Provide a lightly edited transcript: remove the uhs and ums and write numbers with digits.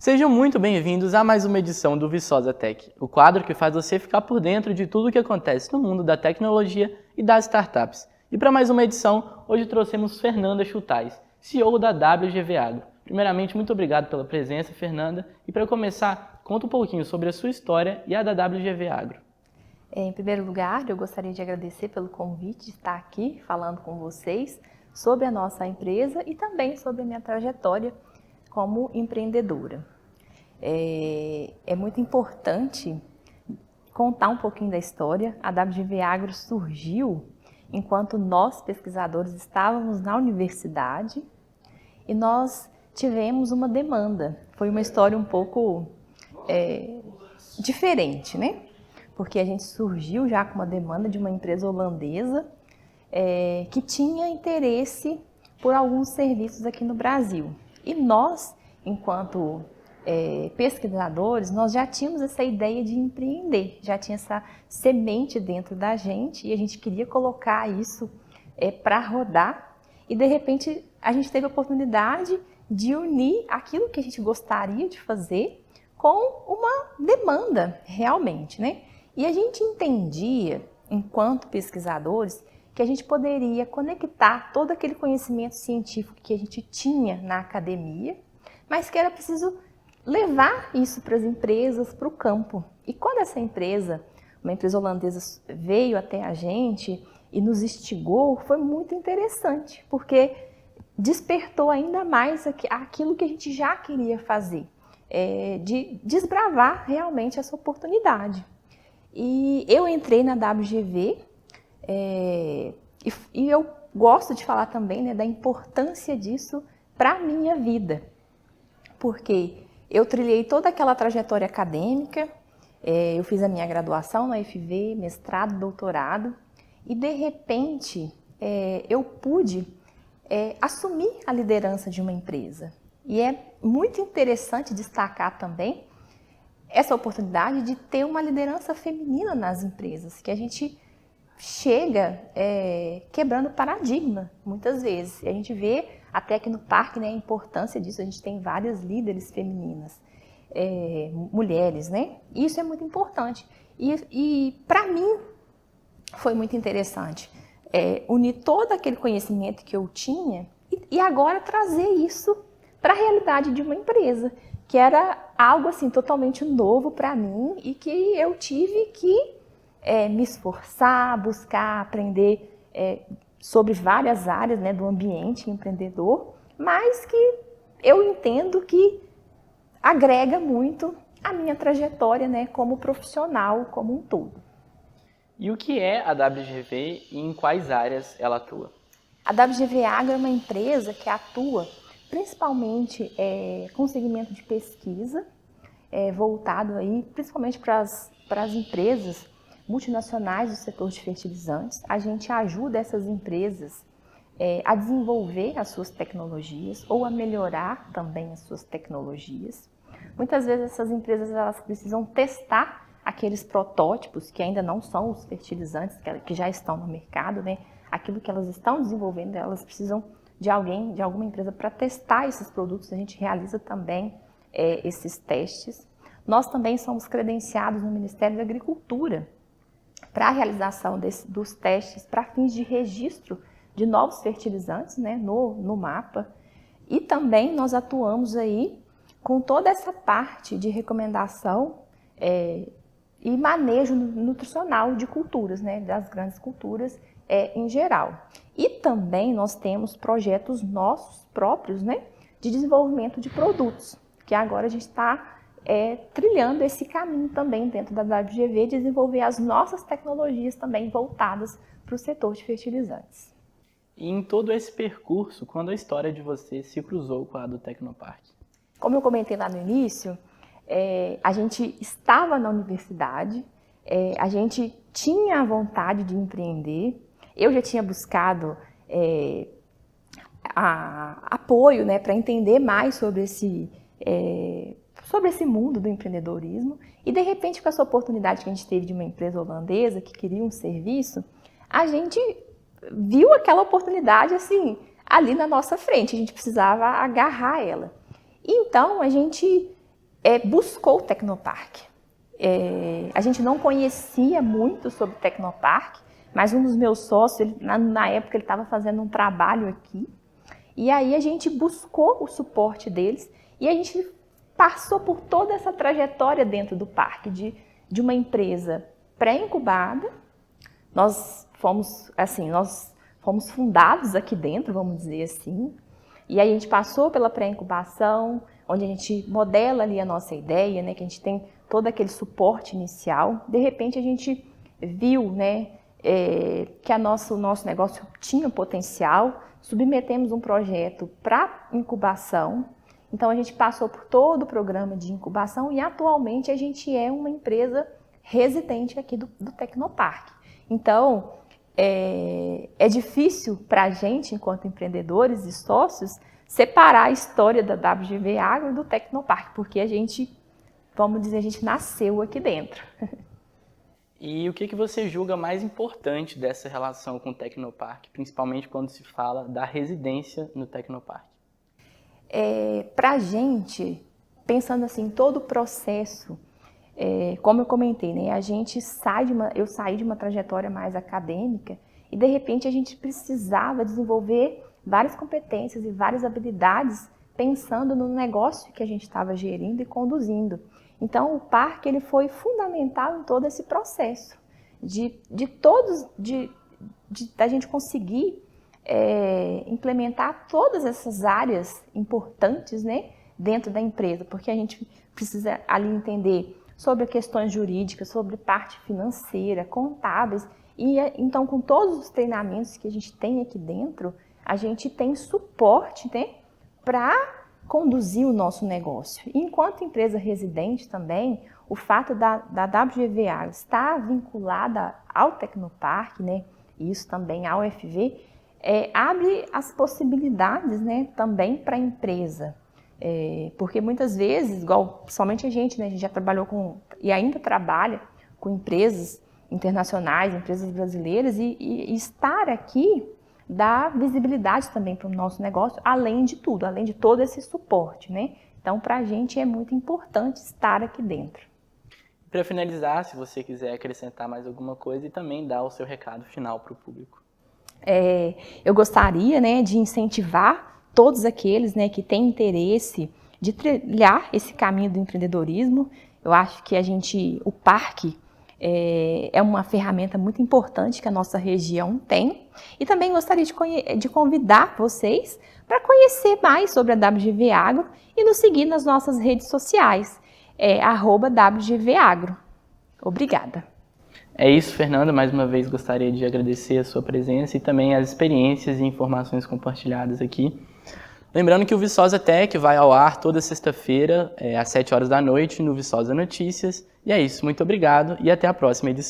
Sejam muito bem-vindos a mais uma edição do Viçosa Tech, o quadro que faz você ficar por dentro de tudo o que acontece no mundo da tecnologia e das startups. E para mais uma edição, hoje trouxemos Fernanda Schultais, CEO da WGV Agro. Primeiramente, muito obrigado pela presença, Fernanda. E para começar, conta um pouquinho sobre a sua história e a da WGV Agro. Em primeiro lugar, eu gostaria de agradecer pelo convite de estar aqui falando com vocês sobre a nossa empresa e também sobre a minha trajetória como empreendedora. É muito importante contar um pouquinho da história. A WGV Agro surgiu enquanto nós, pesquisadores, estávamos na universidade e nós tivemos uma demanda. Foi uma história um pouco diferente, né? Porque a gente surgiu já com uma demanda de uma empresa holandesa que tinha interesse por alguns serviços aqui no Brasil. E nós, enquanto pesquisadores, nós já tínhamos essa ideia de empreender, já tinha essa semente dentro da gente e a gente queria colocar isso para rodar. E de repente a gente teve a oportunidade de unir aquilo que a gente gostaria de fazer com uma demanda realmente, né? E a gente entendia, enquanto pesquisadores, que a gente poderia conectar todo aquele conhecimento científico que a gente tinha na academia, mas que era preciso levar isso para as empresas, para o campo. E quando essa empresa, uma empresa holandesa, veio até a gente e nos instigou, foi muito interessante, porque despertou ainda mais aquilo que a gente já queria fazer, de desbravar realmente essa oportunidade. E eu entrei na WGV e eu gosto de falar também, né, da importância disso para a minha vida, porque eu trilhei toda aquela trajetória acadêmica, eu fiz a minha graduação na UFV, mestrado, doutorado, e de repente eu pude assumir a liderança de uma empresa. E é muito interessante destacar também essa oportunidade de ter uma liderança feminina nas empresas, que a gente chega quebrando paradigma muitas vezes. E a gente vê até aqui no parque, né, a importância disso. A gente tem várias líderes femininas, mulheres, né? E isso é muito importante. E para mim foi muito interessante unir todo aquele conhecimento que eu tinha e agora trazer isso para a realidade de uma empresa, que era algo assim totalmente novo para mim e que eu tive que me esforçar, buscar aprender sobre várias áreas, né, do ambiente empreendedor, mas que eu entendo que agrega muito a minha trajetória, né, como profissional como um todo. E o que é a WGV e em quais áreas ela atua? A WGV Agro é uma empresa que atua principalmente com segmento de pesquisa, voltado aí principalmente para as empresas multinacionais do setor de fertilizantes. A gente ajuda essas empresas a desenvolver as suas tecnologias ou a melhorar também as suas tecnologias. Muitas vezes essas empresas elas precisam testar aqueles protótipos que ainda não são os fertilizantes que já estão no mercado, né? Aquilo que elas estão desenvolvendo, elas precisam de alguém, de alguma empresa para testar esses produtos. A gente realiza também esses testes. Nós também somos credenciados no Ministério da Agricultura para a realização dos testes para fins de registro de novos fertilizantes, né, no mapa. E também nós atuamos aí com toda essa parte de recomendação e manejo nutricional de culturas, né, das grandes culturas em geral. E também nós temos projetos nossos próprios, né, de desenvolvimento de produtos, que agora a gente está trilhando esse caminho também dentro da WGV, desenvolver as nossas tecnologias também voltadas para o setor de fertilizantes. E em todo esse percurso, quando a história de você se cruzou com a do Tecnopark? Como eu comentei lá no início, a gente estava na universidade, a gente tinha a vontade de empreender. Eu já tinha buscado apoio, né, para entender mais sobre esse mundo do empreendedorismo. E, de repente, com essa oportunidade que a gente teve de uma empresa holandesa que queria um serviço, a gente viu aquela oportunidade assim, ali na nossa frente. A gente precisava agarrar ela. Então, a gente buscou o Tecnopark. A gente não conhecia muito sobre o Tecnopark, mas um dos meus sócios, na época, ele estava fazendo um trabalho aqui, e aí a gente buscou o suporte deles, e a gente passou por toda essa trajetória dentro do parque, de uma empresa pré-incubada. Nós fomos fundados aqui dentro, vamos dizer assim, e aí a gente passou pela pré-incubação, onde a gente modela ali a nossa ideia, né, que a gente tem todo aquele suporte inicial. De repente a gente viu, né, que o nosso negócio tinha potencial, submetemos um projeto para incubação, então a gente passou por todo o programa de incubação e atualmente a gente é uma empresa residente aqui do Tecnopark. Então, é difícil para a gente, enquanto empreendedores e sócios, separar a história da WGV Agro do Tecnopark, porque a gente, vamos dizer, a gente nasceu aqui dentro. E o que você julga mais importante dessa relação com o Tecnopark, principalmente quando se fala da residência no Tecnopark? Para a gente, pensando assim, todo o processo, como eu comentei, né, eu saí de uma trajetória mais acadêmica e de repente a gente precisava desenvolver várias competências e várias habilidades pensando no negócio que a gente estava gerindo e conduzindo. Então o parque ele foi fundamental em todo esse processo da gente conseguir implementar todas essas áreas importantes, né, dentro da empresa, porque a gente precisa ali entender sobre questões jurídicas, sobre parte financeira, contábeis, e então com todos os treinamentos que a gente tem aqui dentro, a gente tem suporte, né, para conduzir o nosso negócio. E enquanto empresa residente também, o fato da WGV Agro estar vinculada ao Tecnopark, né, e isso também ao UFV, abre as possibilidades, né, também para a empresa. Porque muitas vezes, igual principalmente a gente já trabalhou e ainda trabalha com empresas internacionais, empresas brasileiras, e estar aqui dá visibilidade também para o nosso negócio, além de tudo, além de todo esse suporte, né? Então, para a gente é muito importante estar aqui dentro. Para finalizar, se você quiser acrescentar mais alguma coisa e também dar o seu recado final para o público. Eu gostaria, né, de incentivar todos aqueles, né, que têm interesse de trilhar esse caminho do empreendedorismo. Eu acho que o parque é uma ferramenta muito importante que a nossa região tem. E também gostaria de convidar vocês para conhecer mais sobre a WGV Agro e nos seguir nas nossas redes sociais, @WGV Agro. Obrigada. É isso, Fernanda. Mais uma vez gostaria de agradecer a sua presença e também as experiências e informações compartilhadas aqui. Lembrando que o Viçosa Tech vai ao ar toda sexta-feira, às 7 horas da noite, no Viçosa Notícias. E é isso, muito obrigado e até a próxima edição.